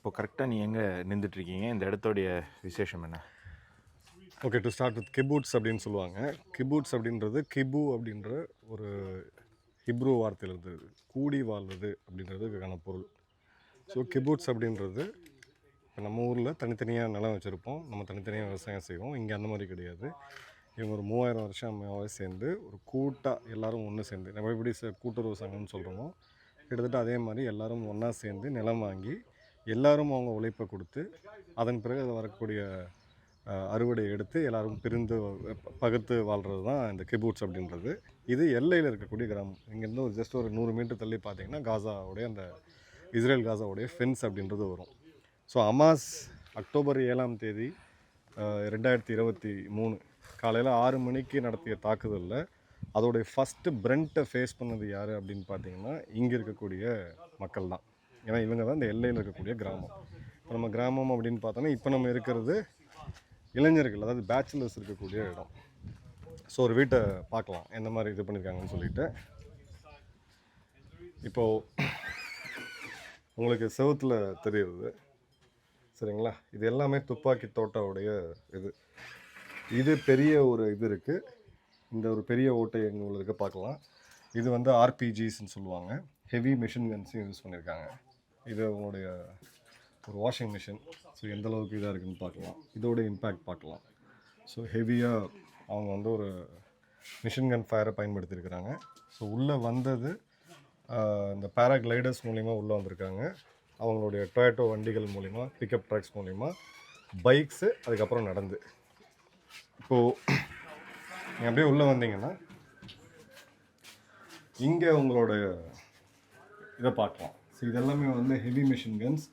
இப்போ கரெக்டாக நீ எங்கே நின்றுட்டுருக்கீங்க? இந்த இடத்தோடைய விசேஷம் என்ன? ஓகே, டு ஸ்டார்ட் வித் கிபூட்ஸ் அப்படின்னு சொல்லுவாங்க. கிபூட்ஸ் அப்படின்றது கிபு அப்படின்ற ஒரு ஹிப்ரூ வார்த்தையில் இருந்தது. கூடி வாழ்வது அப்படின்றதுக்கான பொருள். ஸோ கிபூட்ஸ் அப்படின்றது இப்போ நம்ம ஊரில் தனித்தனியாக நிலம் வச்சுருப்போம், நம்ம தனித்தனியாக விவசாயம் செய்வோம். இங்கே அந்த மாதிரி கிடையாது. இவங்க ஒரு 3000 வருஷமாகவே சேர்ந்து ஒரு கூட்டாக எல்லோரும் ஒன்று சேர்ந்து, நம்ம எப்படி கூட்டுறவு சங்கம்னு சொல்கிறோமோ கிட்டத்தட்ட அதே மாதிரி எல்லோரும் ஒன்றா சேர்ந்து நிலம் வாங்கி எல்லோரும் அவங்க உழைப்பை கொடுத்து அதன் பிறகு அது வரக்கூடிய அறுவடை எடுத்து எல்லோரும் பிரிந்து பகுத்து வாழ்கிறது தான் இந்த கிபூட்ஸ் அப்படின்றது. இது எல்லையில் இருக்கக்கூடிய கிராமம். இங்கேருந்து ஒரு ஜஸ்ட் ஒரு 100 மீட்டர் தள்ளி பார்த்தீங்கன்னா காசாவுடைய அந்த இஸ்ரேல் காசாவுடைய ஃபென்ஸ் அப்படின்றது வரும். ஸோ அமாஸ் அக்டோபர் 7ஆம் தேதி 2023 காலையில் 6 மணிக்கு நடத்திய தாக்குதலில் அதோடைய ஃபஸ்ட்டு பிரண்ட்டை ஃபேஸ் பண்ணது யார் அப்படின்னு பார்த்தீங்கன்னா இங்கே இருக்கக்கூடிய மக்கள் தான். ஏன்னா இவங்க தான் இந்த எல்லையில் இருக்கக்கூடிய கிராமம். இப்போ நம்ம கிராமம் அப்படின்னு பார்த்தோன்னா இப்போ நம்ம இருக்கிறது இளைஞர்கள், அதாவது பேச்சுலர்ஸ் இருக்கக்கூடிய இடம். ஸோ ஒரு வீட்டை பார்க்கலாம் எந்த மாதிரி இது பண்ணியிருக்காங்கன்னு சொல்லிட்டு. இப்போது உங்களுக்கு செவுத்தில் தெரியுது சரிங்களா, இது எல்லாமே துப்பாக்கி தோட்டாவுடைய இது பெரிய ஒரு இது இருக்குது. இந்த ஒரு பெரிய ஓட்டை உங்களுக்கு பார்க்கலாம். இது வந்து ஆர்பிஜிஸ்ன்னு சொல்லுவாங்க, ஹெவி மிஷின் கன்ஸையும் யூஸ் பண்ணியிருக்காங்க. இது அவங்களுடைய ஒரு வாஷிங் மிஷின். ஸோ எந்த அளவுக்கு இதாக இருக்குதுன்னு பார்க்கலாம், இதோட இம்பேக்ட் பார்க்கலாம். ஸோ ஹெவியாக அவங்க வந்து ஒரு மிஷின் கன் ஃபயரை பயன்படுத்தியிருக்கிறாங்க. ஸோ உள்ளே வந்தது இந்த பேராகிளைடர்ஸ் மூலிமா உள்ளே வந்திருக்காங்க. அவங்களுடைய டொயோட்டோ வண்டிகள் மூலிமா, பிக்கப் ட்ரக்ஸ் மூலிமா, பைக்ஸு, அதுக்கப்புறம் நடந்து. இப்போது நீங்கள் அப்படியே உள்ளே வந்தீங்கன்னா இங்கே உங்களோட இதை பார்க்கலாம். ஸோ இதெல்லாமே வந்து ஹெவி மிஷின் கன்ஸ்.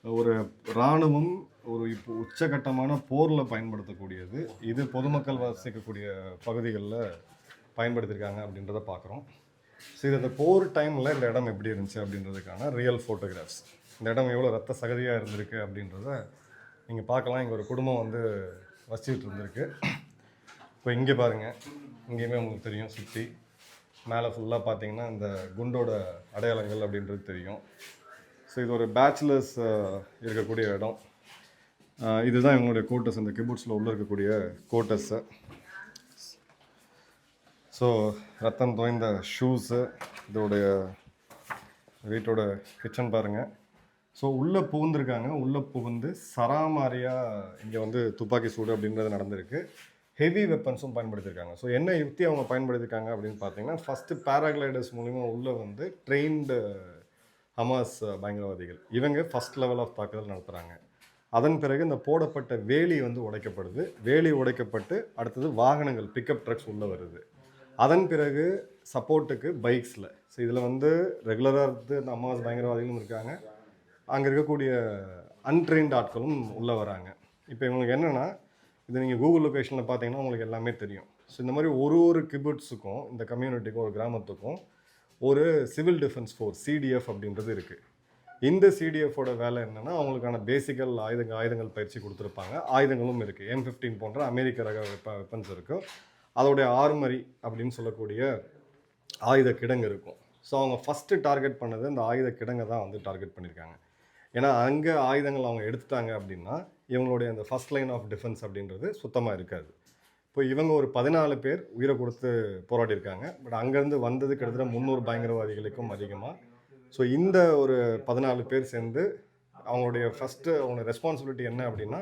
ஒரு இராணுவம் ஒரு இப்போ உச்சகட்டமான போரில் பயன்படுத்தக்கூடியது. இது பொதுமக்கள் வசிக்கக்கூடிய பகுதிகளில் பயன்படுத்தியிருக்காங்க அப்படின்றத பார்க்குறோம். ஸோ இது அந்த போர் டைமில் இந்த இடம் எப்படி இருந்துச்சு அப்படின்றதுக்கான ரியல் ஃபோட்டோகிராஃப்ஸ். இந்த இடம் எவ்வளோ ரத்த சகதியாக இருந்திருக்கு அப்படின்றத நீங்கள் பார்க்கலாம். இங்கே ஒரு குடும்பம் வந்து வசிச்சுட்டு இருந்திருக்கு. இப்போ இங்கே பாருங்கள், இங்கேயுமே உங்களுக்கு தெரியும், சுற்றி மேலே ஃபுல்லாக பார்த்தீங்கன்னா இந்த குண்டோட அடையாளங்கள் அப்படின்றது தெரியும். ஸோ இது ஒரு பேச்சுலர்ஸ் இருக்கக்கூடிய இடம். இதுதான் இவங்களுடைய கோட்டர்ஸ், இந்த கிபூட்ஸில் உள்ளே இருக்கக்கூடிய கோட்டர்ஸு. ஸோ ரத்தம் தோய்ந்த ஷூஸு, இதோடைய வீட்டோட கிச்சன் பாருங்கள். ஸோ உள்ளே புகுந்துருக்காங்க. உள்ளே புகுந்து சராமாரியாக இங்கே வந்து துப்பாக்கி சூடு அப்படின்றது நடந்திருக்கு. ஹெவி வெப்பன்ஸும் பயன்படுத்தியிருக்காங்க. ஸோ என்ன யுக்தி அவங்க பயன்படுத்தியிருக்காங்க அப்படின்னு பார்த்தீங்கன்னா, ஃபஸ்ட்டு பேராகிளைடர்ஸ் மூலிமா உள்ளே வந்து ட்ரெயின்டு ஹமாஸ் பயங்கரவாதிகள் இவங்க ஃபஸ்ட் லெவல் ஆஃப் தாக்குதல் நடத்துகிறாங்க. அதன் பிறகு இந்த போடப்பட்ட வேலி வந்து உடைக்கப்படுது. வேலி உடைக்கப்பட்டு அடுத்தது வாகனங்கள், பிக்கப் ட்ரக்ஸ் உள்ளே வருது. அதன் பிறகு சப்போர்ட்டுக்கு பைக்ஸில். ஸோ இதில் வந்து ரெகுலராக இருந்து இந்த ஹமாஸ் பயங்கரவாதிகளும் இருக்காங்க, அங்கே இருக்கக்கூடிய அன்ட்ரெயின்ட் ஆட்களும் உள்ளே வராங்க. இப்போ இவங்களுக்கு என்னென்னா, இது நீங்கள் கூகுள் லொக்கேஷனில் பார்த்தீங்கன்னா உங்களுக்கு எல்லாமே தெரியும். ஸோ இந்த மாதிரி ஒரு கிபுட்ஸுக்கும், இந்த கம்யூனிட்டிக்கும், ஒரு கிராமத்துக்கும் ஒரு சிவில் டிஃபென்ஸ் ஃபோர்ஸ் சிடிஎஃப் அப்படின்றது இருக்குது. இந்த சிடிஎஃபோட வேலை என்னென்னா, அவங்களுக்கான பேசிக்கல் ஆயுதங்கள் பயிற்சி கொடுத்துருப்பாங்க. ஆயுதங்களும் இருக்குது. M15 போன்ற அமெரிக்க ரக வெப்பன்ஸ் இருக்கும். அதோடைய ஆர்மரி அப்படின்னு சொல்லக்கூடிய ஆயுத கிடங்கு இருக்கும். ஸோ அவங்க ஃபஸ்ட்டு டார்கெட் பண்ணது அந்த ஆயுத கிடங்கை தான் வந்து டார்கெட் பண்ணியிருக்காங்க. ஏன்னா அங்கே ஆயுதங்கள் அவங்க எடுத்துட்டாங்க அப்படின்னா இவங்களுடைய அந்த ஃபஸ்ட் லைன் ஆஃப் டிஃபென்ஸ் அப்படின்றது சுத்தமாக இருக்காது. இப்போ இவங்க ஒரு 14 பேர் உயிரை கொடுத்து போராடியிருக்காங்க. பட் அங்கேருந்து வந்தது கிட்டத்தட்ட 300 பயங்கரவாதிகளுக்கும் அதிகமாக. ஸோ இந்த ஒரு 14 பேர் சேர்ந்து அவங்களுடைய அவங்களுடைய ரெஸ்பான்சிபிலிட்டி என்ன அப்படின்னா,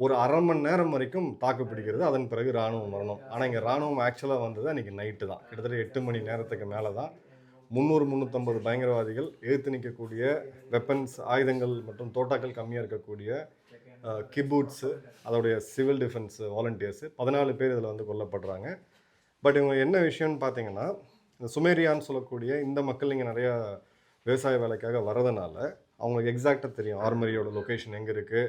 ஒரு அரை மணி நேரம் வரைக்கும் தாக்கு பிடிக்கிறது. அதன் பிறகு இராணுவம் வரணும். ஆனால் இங்கே இராணுவம் ஆக்சுவலாக வந்தது அன்றைக்கி நைட்டு தான். கிட்டத்தட்ட 8 மணி நேரத்துக்கு மேலே தான் 300-350 பயங்கரவாதிகள் எதிர்த்து நிற்கக்கூடிய வெப்பன்ஸ், ஆயுதங்கள் மற்றும் தோட்டாக்கள் கம்மியாக இருக்கக்கூடிய கிபூட்ஸு, அதோடைய சிவில் டிஃபென்ஸ் வாலண்டியர்ஸு 14 பேர் இதில் வந்து கொல்லப்படுறாங்க. பட் இவங்க என்ன விஷயம்னு பார்த்தீங்கன்னா, இந்த சுமேரியான்னு சொல்லக்கூடிய இந்த மக்கள் இங்கே நிறையா விவசாய வேலைக்காக வரதுனால அவங்களுக்கு எக்ஸாக்டாக தெரியும் ஆர்மரியோட லொக்கேஷன் எங்கே இருக்குது,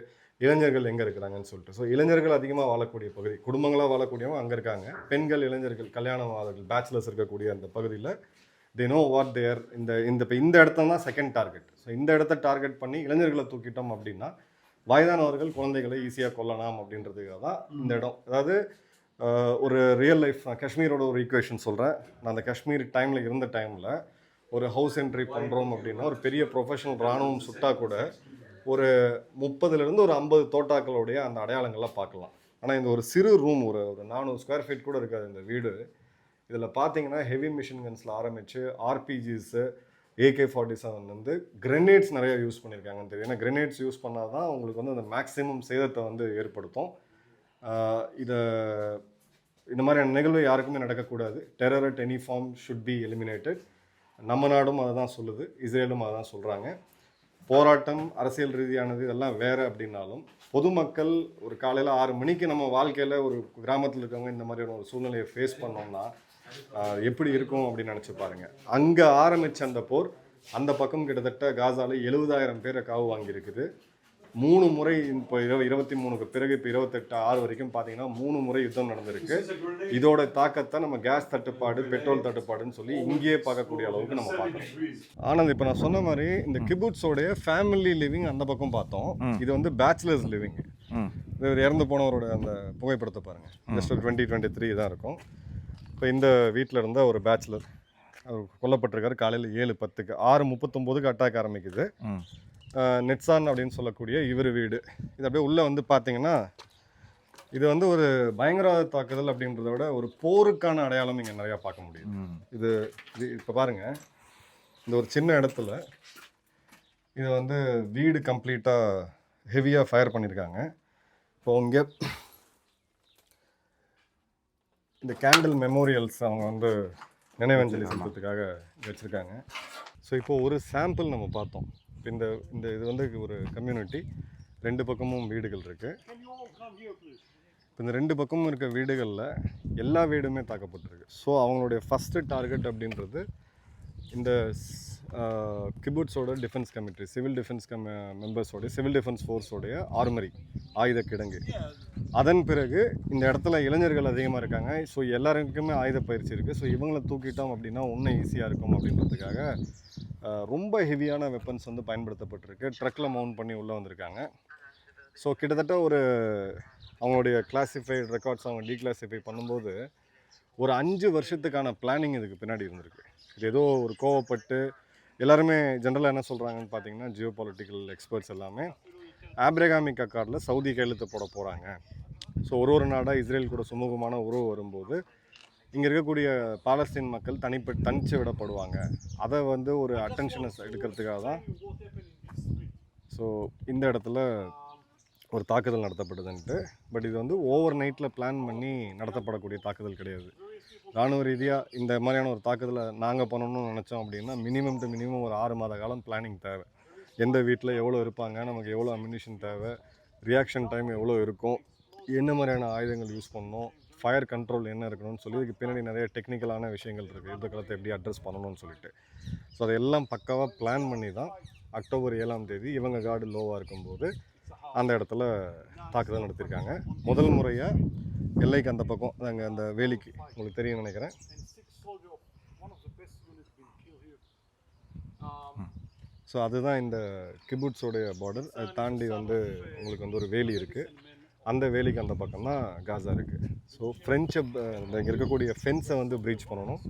இளைஞர்கள் எங்கே இருக்கிறாங்கன்னு சொல்லிட்டு. ஸோ இளைஞர்கள் அதிகமாக வாழக்கூடிய பகுதி, குடும்பங்களாக வாழக்கூடியவங்க அங்கே இருக்காங்க. பெண்கள், இளைஞர்கள், கல்யாணவாதர்கள், பேச்சுலர்ஸ் இருக்கக்கூடிய அந்த பகுதியில் தே நோ வாட் தேர். இந்த இடத்துல தான் செகண்ட் டார்கெட். ஸோ இந்த இடத்த டார்கெட் பண்ணி இளைஞர்களை தூக்கிட்டோம் அப்படின்னா வயதானவர்கள், குழந்தைகளை ஈஸியாக கொல்லலாம் அப்படின்றதுக்காக தான் இந்த இடம். அதாவது ஒரு ரியல் லைஃப், நான் காஷ்மீரோட ஒரு ஈக்குவேஷன் சொல்கிறேன். நான் அந்த காஷ்மீர் டைமில் இருந்த டைமில் ஒரு ஹவுஸ் என்ட்ரி பண்ணுறோம் அப்படின்னா ஒரு பெரிய ப்ரொஃபஷனல் இராணுவம் சுட்டால் கூட ஒரு 30லேருந்து ஒரு 50 தோட்டாக்களுடைய அந்த அடையாளங்கள்லாம் பார்க்கலாம். ஆனால் இந்த ஒரு சிறு ரூம் ஒரு 400 ஸ்கொயர் ஃபீட் கூட இருக்காது இந்த வீடு. இதில் பார்த்தீங்கன்னா ஹெவி மிஷின் கன்ஸில் ஆரம்பித்து ஆர்பிஜிஸு, AK-47 வந்து கிரெனேட்ஸ் நிறைய யூஸ் பண்ணியிருக்காங்கன்னு தெரியும். ஏன்னா கிரெனேட்ஸ் யூஸ் பண்ணால் தான் உங்களுக்கு வந்து அந்த மேக்ஸிமம் சேதத்தை வந்து ஏற்படுத்தும். இதை இந்த மாதிரியான நிகழ்வு யாருக்குமே நடக்கக்கூடாது. Terror at any form should be eliminated. நம்ம நாடும் அதை தான் சொல்லுது, இஸ்ரேலும் அதை தான் சொல்கிறாங்க. போராட்டம் அரசியல் ரீதியானது இதெல்லாம் வேறு அப்படின்னாலும் பொதுமக்கள் ஒரு காலையில் 6 மணிக்கு நம்ம வாழ்க்கையில் ஒரு கிராமத்தில் இருக்கவங்க இந்த மாதிரியான ஒரு சூழ்நிலையை ஃபேஸ் பண்ணோம்னா எப்படி இருக்கும் அப்படின்னு நினச்சி பாருங்க. அங்கே ஆரம்பித்த அந்த போர் அந்த பக்கம் கிட்டத்தட்ட காசாவில் 70,000 பேரை காவு வாங்கியிருக்குது. 3 முறை இப்போ 23க்கு பிறகு இப்போ 28/6 வரைக்கும் பார்த்தீங்கன்னா 3 முறை யுத்தம் நடந்திருக்கு. இதோட தாக்கத்தை நம்ம கேஸ் தட்டுப்பாடு, பெட்ரோல் தட்டுப்பாடுன்னு சொல்லி இங்கேயே பார்க்கக்கூடிய அளவுக்கு நம்ம பார்க்கணும். ஆனந்த், இப்போ நான் சொன்ன மாதிரி இந்த கிபுட்ஸோடைய ஃபேமிலி லிவிங் அந்த பக்கம் பார்த்தோம். இது வந்து பேச்சுலர்ஸ் லிவிங். இவர் இறந்து போனவரோட அந்த புகைப்படத்தை பாருங்கள். ஜஸ்ட் 2023 தான் இருக்கும். இப்போ இந்த வீட்டில் இருந்த ஒரு பேச்சுலர் அவர் கொல்லப்பட்டிருக்காரு. காலையில் 7:10க்கு 6:39க்கு அட்டாக் ஆரம்பிக்குது. நெட்சான் அப்படின்னு சொல்லக்கூடிய இவர் வீடு. இது அப்படியே உள்ளே வந்து பார்த்தீங்கன்னா இது வந்து ஒரு பயங்கரவாத தாக்குதல் அப்படின்றத விட ஒரு போருக்கான அடையாளம் இங்கே நிறையா பார்க்க முடியும். இது இப்போ பாருங்கள், இந்த ஒரு சின்ன இடத்துல இது வந்து வீடு கம்ப்ளீட்டாக ஹெவியாக ஃபயர் பண்ணியிருக்காங்க. இப்போ இங்கே இந்த கேண்டில் மெமோரியல்ஸ் அவங்க வந்து நினைவஞ்சலி செலுத்துறதுக்காக வச்சுருக்காங்க. ஸோ இப்போது ஒரு சாம்பிள் நம்ம பார்த்தோம். இப்போ இந்த இது வந்து ஒரு கம்யூனிட்டி, 2 பக்கமும் வீடுகள் இருக்குது. இப்போ இந்த 2 பக்கமும் இருக்க வீடுகளில் எல்லா வீடுமே தாக்கப்பட்டிருக்கு. ஸோ அவங்களுடைய ஃபஸ்ட்டு டார்கெட் அப்படின்றது இந்த கிபுட்ஸோட டிஃபென்ஸ் கமிட்டி, சிவில் டிஃபென்ஸ் மெம்பர்ஸோடைய, சிவில் டிஃபென்ஸ் ஃபோர்ஸோடைய ஆர்மரி, ஆயுத கிடங்கு. அதன் பிறகு இந்த இடத்துல இளைஞர்கள் அதிகமாக இருக்காங்க. ஸோ எல்லாருக்குமே ஆயுத பயிற்சி இருக்குது. ஸோ இவங்களை தூக்கிட்டோம் அப்படின்னா இன்னும் ஈஸியாக இருக்கும் அப்படின்றதுக்காக ரொம்ப ஹெவியான வெப்பன்ஸ் வந்து பயன்படுத்தப்பட்டிருக்கு. ட்ரக்கில் மவுண்ட் பண்ணி உள்ளே வந்திருக்காங்க. ஸோ கிட்டத்தட்ட ஒரு அவங்களுடைய கிளாஸிஃபைடு ரெக்கார்ட்ஸ் அவங்க டீக்ளாஸிஃபை பண்ணும்போது ஒரு 5 வருஷத்துக்கான பிளானிங் இதுக்கு பின்னாடி இருந்திருக்கு. இது ஏதோ ஒரு கோவப்பட்டு எல்லாருமே ஜென்ரலாக என்ன சொல்கிறாங்கன்னு பார்த்தீங்கன்னா, ஜியோ பொலிட்டிக்கல் எக்ஸ்பர்ட்ஸ் எல்லாமே ஆப்ரகாமிக் அக்கார்டில் சவுதி கையெழுத்து போட போகிறாங்க. ஸோ ஒரு நாடாக இஸ்ரேல் கூட சுமூகமான உறவு வரும்போது இங்கே இருக்கக்கூடிய பாலஸ்தீன் மக்கள் தனிச்சு விடப்படுவாங்க. அதை வந்து ஒரு அட்டென்ஷனை எடுக்கிறதுக்காக தான் ஸோ இந்த இடத்துல ஒரு தாக்குதல் நடத்தப்படுதுன்ட்டு. பட் இது வந்து ஓவர் நைட்டில் பிளான் பண்ணி நடத்தப்படக்கூடிய தாக்குதல் கிடையாது. இராணுவ ரீதியாக இந்த மாதிரியான ஒரு தாக்குதலை நாங்கள் பண்ணணும்னு நினச்சோம் அப்படின்னா மினிமம் டு மினிமம் ஒரு 6 மாத காலம் பிளானிங் தேவை. எந்த வீட்டில் எவ்வளோ இருப்பாங்க, நமக்கு எவ்வளோ அம்யூனிஷன் தேவை, ரியாக்ஷன் டைம் எவ்வளோ இருக்கும், என்ன மாதிரியான ஆயுதங்கள் யூஸ் பண்ணணும், ஃபயர் கண்ட்ரோல் என்ன இருக்கணும்னு சொல்லி இதுக்கு பின்னாடி நிறைய டெக்னிக்கலான விஷயங்கள் இருக்குது. யுத்த காலத்தை எப்படி அட்ரஸ் பண்ணணும்னு சொல்லிட்டு. ஸோ அதையெல்லாம் பக்காவாக பிளான் பண்ணி தான் அக்டோபர் 7ஆம் தேதி இவங்க கார்டு லோவாக இருக்கும்போது அந்த இடத்துல தாக்குதல் நடத்தியிருக்காங்க. முதல் முறையாக எல்லைக்கு அந்த பக்கம் அங்கே அந்த வேலிக்கு உங்களுக்கு தெரியும்னு நினைக்கிறேன். ஸோ அதுதான் இந்த கிபுட்ஸோடைய பார்டர். அதை தாண்டி வந்து உங்களுக்கு வந்து ஒரு வேலி இருக்குது. அந்த வேலிக்கு அந்த பக்கம் தான் காசா இருக்குது. ஸோ ஃப்ரெஞ்சை இங்கே இருக்கக்கூடிய ஃபென்ஸை வந்து ப்ரீச் பண்ணணும்.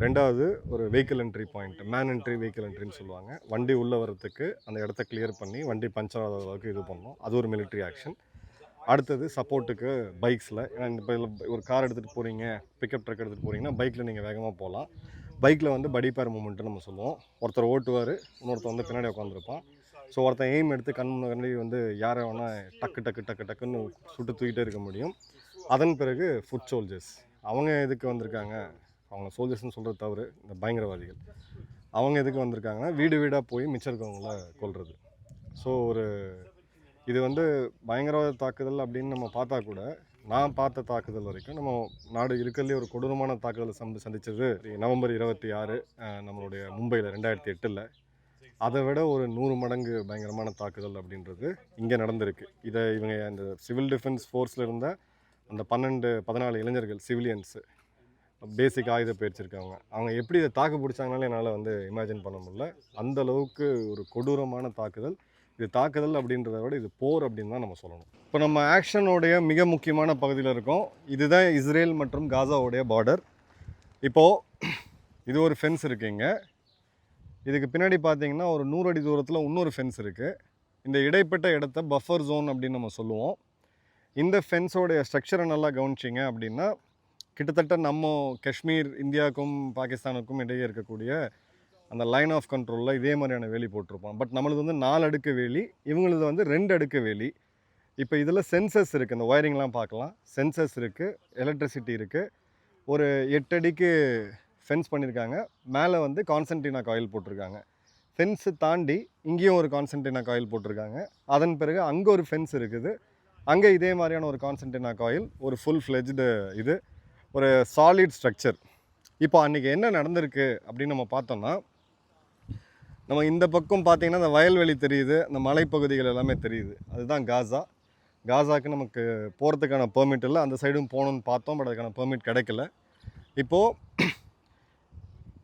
ரெண்டாவது ஒரு vehicle entry point, man entry vehicle என்ட்ரின்னு சொல்லுவாங்க. வண்டி உள்ளே வரத்துக்கு அந்த இடத்த கிளியர் பண்ணி வண்டி பஞ்சர் ஆகாத அளவுக்கு இது பண்ணணும். அது ஒரு மிலிட்ரி ஆக்ஷன். அடுத்தது சப்போர்ட்டுக்கு பைக்ஸில், ஏன்னா இப்போ ஒரு கார் எடுத்துகிட்டு போகிறீங்க, பிக்கப் ட்ரக் எடுத்துகிட்டு போகிறீங்கன்னா பைக்கில் நீங்கள் வேகமாக போகலாம். பைக்கில் வந்து படி பேர் மூமெண்ட்டு நம்ம சொல்லுவோம். ஒருத்தர் ஓட்டுவார், இன்னொருத்தர் வந்து பின்னாடி உட்காந்துருப்பான். ஸோ ஒருத்தன் எய்ம் எடுத்து கண்ணி வந்து யாரை வேணால் டக்குன்னு சுட்டு தூக்கிட்டே இருக்க முடியும். அதன் பிறகு ஃபுட் சோல்ஜர்ஸ், அவங்க எதுக்கு வந்திருக்காங்க, அவங்க சோல்ஜர்ஸ்னு சொல்கிறது தவறு, இந்த பயங்கரவாதிகள். அவங்க எதுக்கு வந்திருக்காங்கன்னா வீடு வீடாக போய் மிச்சம் இருக்கவங்கள கொல்றது. ஸோ இது வந்து பயங்கரவாத தாக்குதல் அப்படின்னு நம்ம பார்த்தா கூட, நான் பார்த்த தாக்குதல் வரைக்கும் நம்ம நாடு இருக்கிறதுலே ஒரு கொடூரமான தாக்குதலை சந்தித்தது நவம்பர் 26 நம்மளுடைய மும்பையில் 2008. அதை விட ஒரு 100 மடங்கு பயங்கரமான தாக்குதல் அப்படின்றது இங்கே நடந்திருக்கு. இதை இவங்க அந்த சிவில் டிஃபென்ஸ் ஃபோர்ஸில் இருந்த அந்த 14 இளைஞர்கள், சிவிலியன்ஸு, பேசிக் ஆயுத பயிற்சி இருக்கவங்க, அவங்க எப்படி இதை தாக்கு பிடிச்சாங்கனாலும் என்னால் வந்து இமேஜின் பண்ண முடியல. அந்தளவுக்கு ஒரு கொடூரமான தாக்குதல். இது தாக்குதல் அப்படின்றத விட இது போர் அப்படின்னு தான் நம்ம சொல்லணும். இப்போ நம்ம ஆக்ஷனோடைய மிக முக்கியமான பகுதியில் இருக்கோம். இதுதான் இஸ்ரேல் மற்றும் காசாவுடைய பார்டர். இப்போது இது ஒரு ஃபென்ஸ் இருக்குங்க. இதுக்கு பின்னாடி பார்த்தீங்கன்னா ஒரு 100 அடி தூரத்தில் இன்னொரு ஃபென்ஸ் இருக்குது. இந்த இடைப்பட்ட இடத்த பஃபர் ஜோன் அப்படின்னு நம்ம சொல்லுவோம். இந்த ஃபென்ஸோடைய ஸ்ட்ரக்சரை நல்லா கவனிச்சிங்க அப்படின்னா கிட்டத்தட்ட நம்ம காஷ்மீர் இந்தியாவுக்கும் பாகிஸ்தானுக்கும் இடையே இருக்கக்கூடிய அந்த லைன் ஆஃப் கண்ட்ரோலில் இதே மாதிரியான வேலி போட்டிருப்போம். பட் நம்மளுக்கு வந்து 4 அடுக்கு வேலி, இவங்களது வந்து 2 அடுக்கு வேலி. இப்போ இதில் சென்சஸ் இருக்குது, இந்த ஒயரிங்லாம் பார்க்கலாம். சென்சஸ் இருக்குது, எலக்ட்ரிசிட்டி இருக்குது, ஒரு 8 அடிக்கு ஃபென்ஸ் பண்ணியிருக்காங்க. மேலே வந்து கான்சன்ட்ரினா காயில் போட்டிருக்காங்க. ஃபென்ஸு தாண்டி இங்கேயும் ஒரு கான்சன்ட்ரினா காயில் போட்டிருக்காங்க. அதன் பிறகு அங்கே ஒரு ஃபென்ஸ் இருக்குது, அங்கே இதே மாதிரியான ஒரு கான்சன்ட்ரினா காயில், ஒரு ஃபுல் ஃப்ளெஜ்டு இது ஒரு சாலிட் ஸ்ட்ரக்சர். இப்போ அன்றைக்கி என்ன நடந்திருக்கு அப்படின்னு நம்ம பார்த்தோம்னா, நம்ம இந்த பக்கம் பார்த்திங்கன்னா இந்த வயல்வெளி தெரியுது, இந்த மலைப்பகுதிகள் எல்லாமே தெரியுது. அதுதான் காசா. காசாவுக்கு நமக்கு போகிறதுக்கான பெர்மிட் இல்லை. அந்த சைடும் போகணுன்னு பார்த்தோம், பட் அதுக்கான பெர்மிட் கிடைக்கல. இப்போது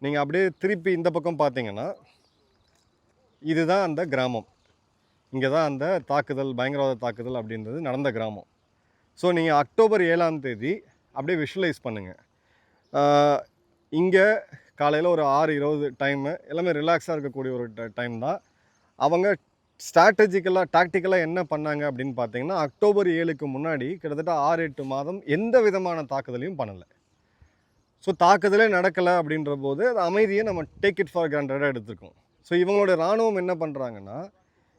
நீங்கள் அப்படியே திருப்பி இந்த பக்கம் பார்த்தீங்கன்னா இதுதான் அந்த கிராமம். இங்கே தான் அந்த தாக்குதல், பயங்கரவாத தாக்குதல் அப்படின்றது நடந்த கிராமம். ஸோ நீங்கள் அக்டோபர் 7ஆம் தேதி அப்படியே விஷுவலைஸ் பண்ணுங்கள். இங்கே காலையில் ஒரு 6:20 டைமு, எல்லாமே ரிலாக்ஸாக இருக்கக்கூடிய ஒரு டைம் தான். அவங்க ஸ்ட்ராட்டஜிக்கலாக டாக்டிக்கலாக என்ன பண்ணாங்க அப்படின்னு பார்த்தீங்கன்னா, அக்டோபர் 7க்கு முன்னாடி கிட்டத்தட்ட 6-8 மாதம் எந்த விதமான தாக்குதலையும் பண்ணலை. ஸோ தாக்குதலே நடக்கலை அப்படின்ற போது அது அமைதியை நம்ம டேக் இட் ஃபார் கிராண்டடாக எடுத்துருக்கோம். ஸோ இவங்களோட இராணுவம் என்ன பண்ணுறாங்கன்னா,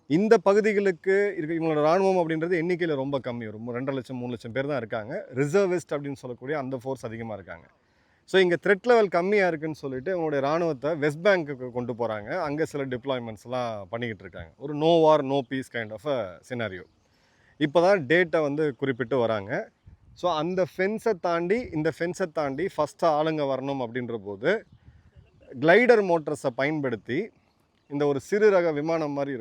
இந்த பகுதிகளுக்கு இவங்களோட இராணுவம் அப்படின்றது எண்ணிக்கையில் ரொம்ப கம்மி, ஒரு 2.5 லட்சம் 3 லட்சம் பேர் தான் இருக்காங்க. ரிசர்விஸ்ட் அப்படின்னு சொல்லக்கூடிய அந்த ஃபோர்ஸ் அதிகமாக இருக்காங்க. ஸோ இங்கே த்ரெட் லெவல் கம்மியாக இருக்குதுன்னு சொல்லிட்டு இவங்களுடைய இராணுவத்தை வெஸ்ட் பேங்க்குக்கு கொண்டு போகிறாங்க. அங்கே சில டிப்ளாய்மெண்ட்ஸ்லாம் பண்ணிக்கிட்டு இருக்காங்க. ஒரு no war no peace kind of a scenario. இப்போ தான் டேட்டை வந்து குறிப்பிட்டு வராங்க. ஸோ அந்த ஃபென்ஸை தாண்டி, இந்த ஃபென்ஸை தாண்டி ஃபஸ்ட்டு ஆளுங்க வரணும் அப்படின்ற போது கிளைடர் மோட்டர்ஸை பயன்படுத்தி இந்த ஒரு சிறு ரக விமானம் மாதிரி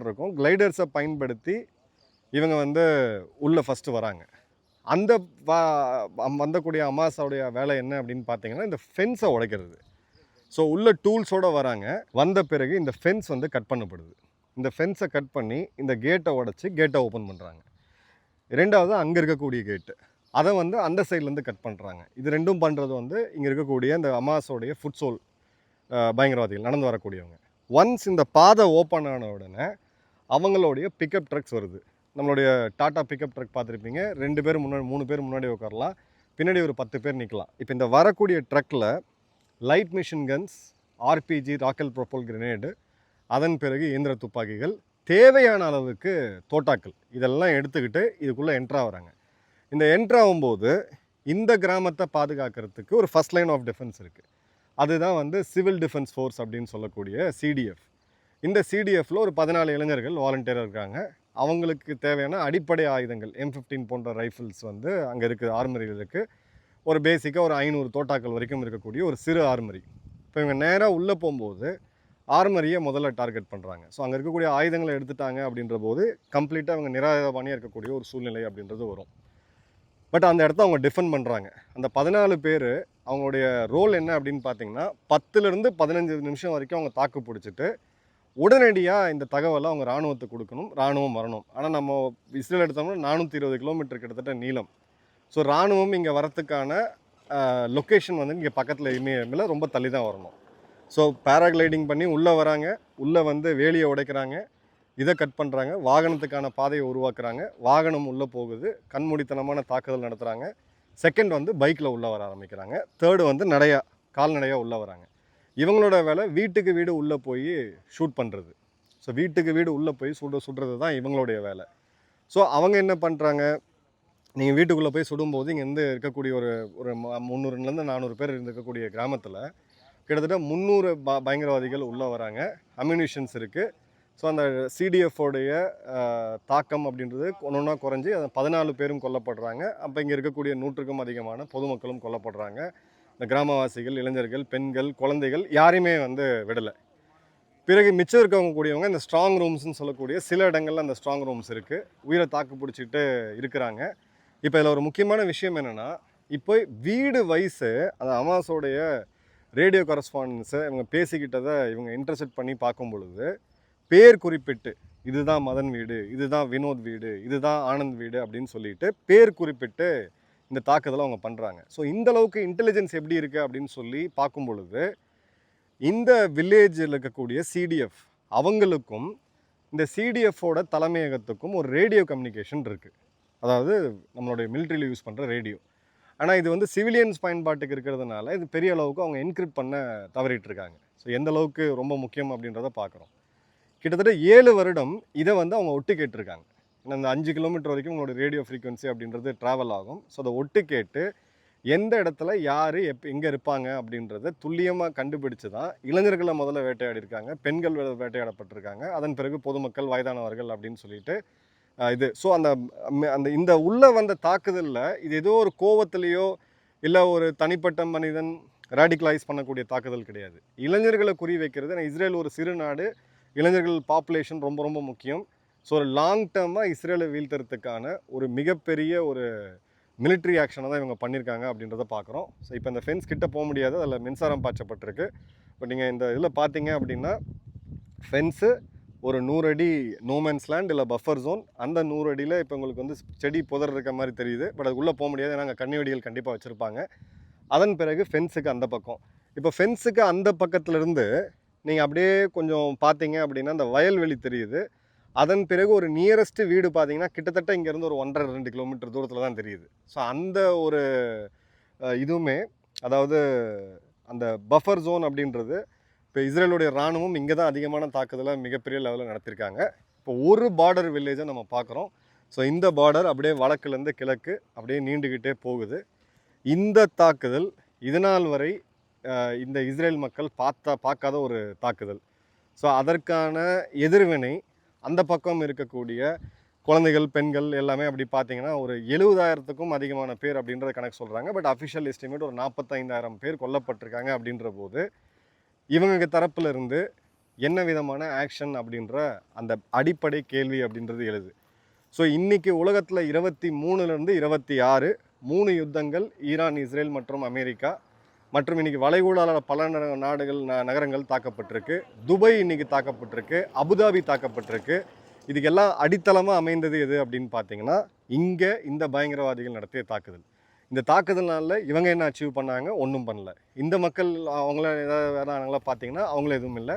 இருக்கும், கிளைடர்ஸை பயன்படுத்தி இவங்க வந்து உள்ளே ஃபஸ்ட்டு வராங்க. அந்த வந்தக்கூடிய அமாஸோடைய வேலை என்ன அப்படின்னு பார்த்தீங்கன்னா, இந்த ஃபென்ஸை உடைக்கிறது. ஸோ உள்ள டூல்ஸோடு வராங்க. வந்த பிறகு இந்த ஃபென்ஸ் வந்து கட் பண்ணப்படுது. இந்த ஃபென்ஸை கட் பண்ணி இந்த கேட்டை உடச்சி கேட்டை ஓப்பன் பண்ணுறாங்க. 2வது அங்கே இருக்கக்கூடிய கேட்டு, அதை வந்து அந்த சைட்லேருந்து கட் பண்ணுறாங்க. இது ரெண்டும் பண்ணுறது வந்து இங்கே இருக்கக்கூடிய இந்த அமாஸோடைய ஃபுட்சோல் பயங்கரவாதிகள் நடந்து வரக்கூடியவங்க. ஒன்ஸ் இந்த பாதை ஓப்பன் ஆன உடனே அவங்களுடைய பிக்கப் ட்ரக்ஸ் வருது. நம்மளுடைய டாட்டா பிக்கப் ட்ரக் பார்த்துருப்பீங்க. 2 பேர் முன்னாடி 3 பேர் முன்னாடி உட்காரலாம், பின்னாடி ஒரு 10 பேர் நிற்கலாம். இப்போ இந்த வரக்கூடிய ட்ரக்கில் light machine guns, RPG rocket propel grenade, அதன் பிறகு இயந்திர துப்பாக்கிகள், தேவையான அளவுக்கு தோட்டாக்கள், இதெல்லாம் எடுத்துக்கிட்டு இதுக்குள்ளே என்ட்ரா வராங்க. இந்த என்ட்ரா ஆகும்போது இந்த கிராமத்தை பாதுகாக்கிறதுக்கு ஒரு ஃபஸ்ட் லைன் ஆஃப் டிஃபென்ஸ் இருக்குது. அதுதான் வந்து சிவில் டிஃபென்ஸ் ஃபோர்ஸ் அப்படின்னு சொல்லக்கூடிய சிடிஎஃப். இந்த சிடிஎஃப்பில் ஒரு 14 இளைஞர்கள் வாலண்டியராக இருக்காங்க. அவங்களுக்கு தேவையான அடிப்படை ஆயுதங்கள் M15 போன்ற ரைஃபிள்ஸ் வந்து அங்கே இருக்குது, ஆர்மரியில் இருக்குது. ஒரு பேசிக்காக ஒரு 500 தோட்டாக்கள் வரைக்கும் இருக்கக்கூடிய ஒரு சிறு ஆர்மரி. இப்போ இவங்க நேராக உள்ளே போகும்போது ஆர்மரியை முதல்ல டார்கெட் பண்ணுறாங்க. ஸோ அங்கே இருக்கக்கூடிய ஆயுதங்களை எடுத்துட்டாங்க அப்படின்ற போது கம்ப்ளீட்டாக அவங்க நிராயுதபாணியாக இருக்கக்கூடிய ஒரு சூழ்நிலை அப்படின்றது வரும். பட் அந்த இடத்த அவங்க டிஃபெண்ட் பண்ணுறாங்க. அந்த 14 பேர் அவங்களுடைய ரோல் என்ன அப்படின்னு பார்த்தீங்கன்னா, 10லேருந்து 15 நிமிஷம் வரைக்கும் அவங்க தாக்கு பிடிச்சிட்டு உடனடியாக இந்த தகவலை அவங்க இராணுவத்துக்கு கொடுக்கணும், இராணுவம் வரணும். ஆனால் நம்ம இஸ்ரேல் எடுத்தோம்னா 420 கிலோமீட்டர் கிட்டத்தட்ட நீளம். ஸோ இராணுவம் இங்கே வரத்துக்கான லொக்கேஷன் வந்து இங்கே பக்கத்தில் இமேல ரொம்ப தள்ளி தான் வரணும். ஸோ பேராகிளைடிங் பண்ணி உள்ளே வராங்க, உள்ளே வந்து வேலியை உடைக்கிறாங்க, இதை கட் பண்ணுறாங்க, வாகனத்துக்கான பாதையை உருவாக்குறாங்க, வாகனம் உள்ளே போகுது, கண்மூடித்தனமான தாக்குதல் நடத்துகிறாங்க. செகண்ட் வந்து பைக்கில் உள்ளே வர ஆரம்பிக்கிறாங்க. தேர்டு வந்து கால்நடையாக உள்ளே வராங்க. இவங்களோட வேலை வீட்டுக்கு வீடு உள்ளே போய் ஷூட் பண்ணுறது. ஸோ வீட்டுக்கு வீடு உள்ளே போய் சுடுறது தான் இவங்களுடைய வேலை. ஸோ அவங்க என்ன பண்ணுறாங்க, நீங்கள் வீட்டுக்குள்ளே போய் சுடும்போது இங்கேருந்து இருக்கக்கூடிய ஒரு 300லேருந்து 400 பேர் இருக்கக்கூடிய கிராமத்தில் கிட்டத்தட்ட 300 பயங்கரவாதிகள் உள்ளே வராங்க. அம்யூனிஷன்ஸ் இருக்குது. ஸோ அந்த சிடிஎஃபோடைய தாக்கம் அப்படின்றது ஒன்றா குறைஞ்சி அந்த 14 பேரும் கொல்லப்படுறாங்க. அப்போ இங்கே இருக்கக்கூடிய 100க்கும் அதிகமான பொதுமக்களும் கொல்லப்படுறாங்க. இந்த கிராமவாசிகள், இளைஞர்கள், பெண்கள், குழந்தைகள் யாரையுமே வந்து விடலை. பிறகு மிச்சம் இருக்கவங்க கூடியவங்க இந்த ஸ்ட்ராங் ரூம்ஸ்னு சொல்லக்கூடிய சில இடங்களில் அந்த ஸ்ட்ராங் ரூம்ஸ் இருக்குது, உயிரை தாக்கு பிடிச்சிட்டு இருக்கிறாங்க. இப்போ இதில் ஒரு முக்கியமான விஷயம் என்னென்னா, இப்போ வீடு வயசு அந்த அமாஸோடைய ரேடியோ கரஸ்பாண்டன்ஸை இவங்க பேசிக்கிட்டதை இவங்க இன்டர்செப்ட் பண்ணி பார்க்கும் பொழுது பேர் குறிப்பிட்டு இதுதான் மதன் வீடு, இதுதான் வினோத் வீடு, இதுதான் ஆனந்த் வீடு அப்படின்னு சொல்லிட்டு பேர் குறிப்பிட்டு இந்த தாக்குதலை அவங்க பண்ணுறாங்க. ஸோ இந்தளவுக்கு இன்டெலிஜென்ஸ் எப்படி இருக்குது அப்படின்னு சொல்லி பார்க்கும் பொழுது இந்த வில்லேஜில் இருக்கக்கூடிய சிடிஎஃப் அவங்களுக்கும் இந்த சிடிஎஃபோட தலைமையகத்துக்கும் ஒரு ரேடியோ கம்யூனிகேஷன் இருக்குது. அதாவது நம்மளுடைய மிலிட்ரியில் யூஸ் பண்ணுற ரேடியோ. ஆனால் இது வந்து சிவிலியன்ஸ் பயன்பாட்டுக்கு இருக்கிறதுனால இது பெரிய அளவுக்கு அவங்க என்கிரிப்ட் பண்ண தவறிட்டு இருக்காங்க. ஸோ எந்த அளவுக்கு ரொம்ப முக்கியம் அப்படின்றத பார்க்குறோம். கிட்டத்தட்ட 7 வருடம் இதை வந்து அவங்க ஒட்டு கேட்டிருக்காங்க. ஏன்னா இந்த 5 கிலோமீட்டர் வரைக்கும் உங்களோட ரேடியோ ஃப்ரீக்வன்சி அப்படின்றது ட்ராவல் ஆகும். ஸோ அதை ஒட்டு கேட்டு எந்த இடத்துல யார் எங்கே இருப்பாங்க அப்படின்றத துல்லியமாக கண்டுபிடிச்சு தான் இளைஞர்களை முதல்ல வேட்டையாடி இருக்காங்க, பெண்கள் வேட்டையாடப்பட்டிருக்காங்க, அதன் பிறகு பொதுமக்கள், வயதானவர்கள் அப்படின்னு சொல்லிட்டு இது. ஸோ அந்த இந்த உள்ளே வந்த தாக்குதலில் இது ஏதோ ஒரு கோவத்திலேயோ இல்லை ஒரு தனிப்பட்ட மனிதன் ரேடிகலைஸ் பண்ணக்கூடிய தாக்குதல் கிடையாது. இளைஞர்களை குறி வைக்கிறது. இஸ்ரேல் ஒரு சிறு நாடு, இளைஞர்கள் பாப்புலேஷன் ரொம்ப ரொம்ப முக்கியம். ஸோ ஒரு லாங் டேர்மாக இஸ்ரேலை வீழ்த்துறதுக்கான ஒரு மிகப்பெரிய ஒரு மிலிட்ரி ஆக்ஷனை தான் இவங்க பண்ணியிருக்காங்க அப்படின்றத பார்க்குறோம். ஸோ இப்போ இந்த ஃபென்ஸ் கிட்ட போக முடியாது, அதில் மின்சாரம் பாய்ச்சப்பட்டிருக்கு. பட் நீங்கள் இந்த இதில் பார்த்தீங்க அப்படின்னா ஃபென்ஸு ஒரு 100 அடி நோமேன்ஸ் லேண்ட் இல்லை பஃபர் ஜோன். அந்த 100 அடியில் இப்போ உங்களுக்கு வந்து செடி புதர் இருக்க மாதிரி தெரியுது. பட் அது உள்ளே போக முடியாது, ஏன்னா அங்கே கண்ணிவெடிகள் கண்டிப்பாக வச்சுருப்பாங்க. அதன் பிறகு ஃபென்ஸுக்கு அந்த பக்கம், இப்போ ஃபென்ஸுக்கு அந்த பக்கத்துலேருந்து நீங்கள் அப்படியே கொஞ்சம் பார்த்தீங்க அப்படின்னா அந்த வயல்வெளி தெரியுது. அதன் பிறகு ஒரு நியரஸ்ட்டு வீடு பார்த்தீங்கன்னா கிட்டத்தட்ட இங்கேருந்து ஒரு 1.5-2 கிலோமீட்டர் தூரத்தில் தான் தெரியுது. ஸோ அந்த ஒரு இதுவுமே, அதாவது அந்த பஃபர் ஜோன் அப்படின்றது இப்போ இஸ்ரேலுடைய இராணுவம் இங்கே தான் அதிகமான தாக்குதலை மிகப்பெரிய லெவலில் நடத்தியிருக்காங்க. இப்போ ஒரு பார்டர் வில்லேஜை நம்ம பார்க்குறோம். ஸோ இந்த பார்டர் அப்படியே வடக்குலேருந்து கிழக்கு அப்படியே நீண்டுக்கிட்டே போகுது. இந்த தாக்குதல் இதுநாள் வரை இந்த இஸ்ரேல் மக்கள் பார்க்காத ஒரு தாக்குதல். ஸோ அதற்கான எதிர்வினை அந்த பக்கம் இருக்கக்கூடிய குழந்தைகள், பெண்கள் எல்லாமே அப்படி பார்த்தீங்கன்னா ஒரு 70,000க்கும் அதிகமான பேர் அப்படின்ற கணக்கு சொல்கிறாங்க. பட் அஃபிஷியல் எஸ்டிமேட் ஒரு 45,000 பேர் கொல்லப்பட்டிருக்காங்க அப்படின்ற போது இவங்க தரப்புல இருந்து என்ன விதமான ஆக்ஷன் அப்படின்ற அந்த அடிப்படை கேள்வி அப்படின்றது எழுது. ஸோ இன்றைக்கி உலகத்தில் 23லேருந்து 26 3 யுத்தங்கள், ஈரான், இஸ்ரேல் மற்றும் அமெரிக்கா மற்றும் இன்றைக்கி வளைகுடாவில் பல நாடுகள் நகரங்கள் தாக்கப்பட்டிருக்கு. துபாய் இன்றைக்கி தாக்கப்பட்டிருக்கு, அபுதாபி தாக்கப்பட்டிருக்கு. இதுக்கெல்லாம் அடித்தளமாக அமைந்தது எது அப்படின்னு பார்த்தீங்கன்னா இங்கே இந்த பயங்கரவாதிகள் நடத்திய தாக்குதல். இந்த தாக்குதல்னால இவங்க என்ன அச்சீவ் பண்ணாங்க? ஒன்றும் பண்ணல. இந்த மக்கள் அவங்கள ஏதாவது வேறாங்களா பார்த்தீங்கன்னா அவங்கள எதுவும் இல்லை.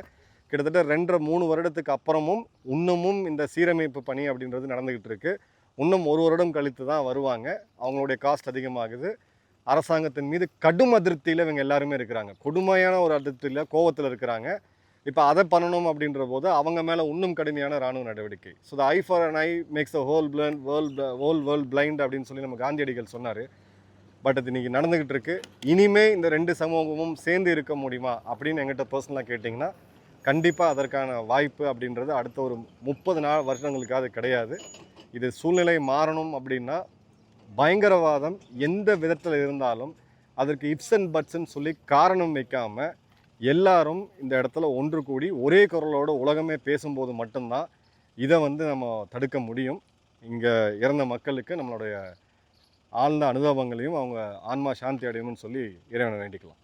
கிட்டத்தட்ட 2-3 வருடத்துக்கு அப்புறமும் இன்னமும் இந்த சீரமைப்பு பணி அப்படின்றது நடந்துக்கிட்டு இருக்குது. இன்னும் 1 வருடம் கழித்து தான் வருவாங்க. அவங்களுடைய காஸ்ட் அதிகமாகுது. அரசாங்கத்தின் மீது கடும் அதிருப்தியில் இவங்க எல்லாருமே இருக்கிறாங்க. கொடுமையான ஒரு அதிருப்தியில், கோவத்தில் இருக்கிறாங்க. இப்போ அதை பண்ணணும் அப்படின்ற போது அவங்க மேலே இன்னும் கடுமையான இராணுவ நடவடிக்கை. So the I for an I makes the whole world blind அப்படின்னு சொல்லி நம்ம காந்தியடிகள் சொன்னார். பட் அது இன்றைக்கி நடந்துக்கிட்டு இருக்கு. இனிமே இந்த 2 சமூகமும் சேர்ந்து இருக்க முடியுமா அப்படின்னு என்கிட்ட பர்சனலாக கேட்டிங்கன்னா கண்டிப்பாக அதற்கான வாய்ப்பு அப்படின்றது அடுத்த ஒரு 30 வருஷங்களுக்கு அது கிடையாது. இது சூழ்நிலை மாறணும் அப்படின்னா பயங்கரவாதம் எந்த விதத்தில் இருந்தாலும் அதற்கு இப்ஸ் அண்ட் பட்ஸ்ன்னு சொல்லி காரணம் வைக்காமல் எல்லாரும் இந்த இடத்துல ஒன்று கூடி ஒரே குரலோட உலகமே பேசும்போது மட்டும்தான் இதை வந்து நம்ம தடுக்க முடியும். இங்கே இறந்த மக்களுக்கு நம்மளுடைய ஆழ்ந்த அனுதாபங்களையும் அவங்க ஆன்மா சாந்தி அடையணும்னு சொல்லி இறைவனை வேண்டிக்கலாம்.